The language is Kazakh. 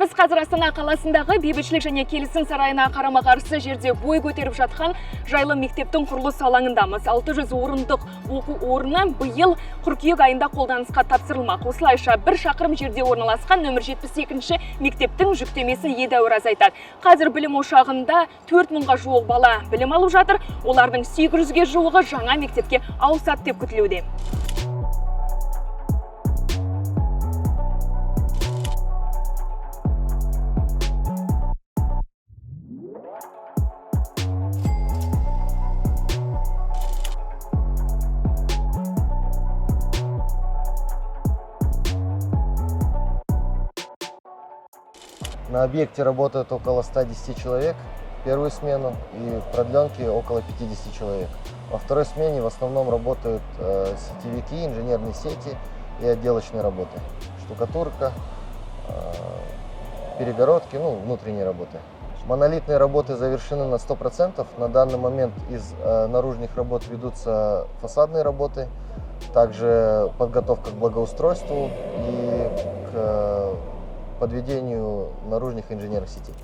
Біз қазір Астана қаласындағы бейбітшілік және келісім сарайына қарама-қарсы жерде бой көтеріп жатқан жайлы мектептің құрылыс алаңындамыз. 600 орындық оқу орны биыл қыркүйек айында қолданысқа тапсырылмақ. Осылайша 1 шақырым жерде орналасқан нөмір 72-ші мектептің жүктемесі едәуір азайтады. Қазір білім ошағында 4000-ға жуық бала білім алып жатыр. Олардың 800-ге жуығы жаңа мектепке ауысады деп күтілуде. На объекте работает около 110 человек в первую смену и в продленке около 50 человек. Во второй смене в основном работают сетевики, инженерные сети и отделочные работы. Штукатурка, перегородки, внутренние работы. Монолитные работы завершены на 100%. На данный момент из наружных работ ведутся фасадные работы, также подготовка к благоустройству и к подведению наружных инженерных сетей.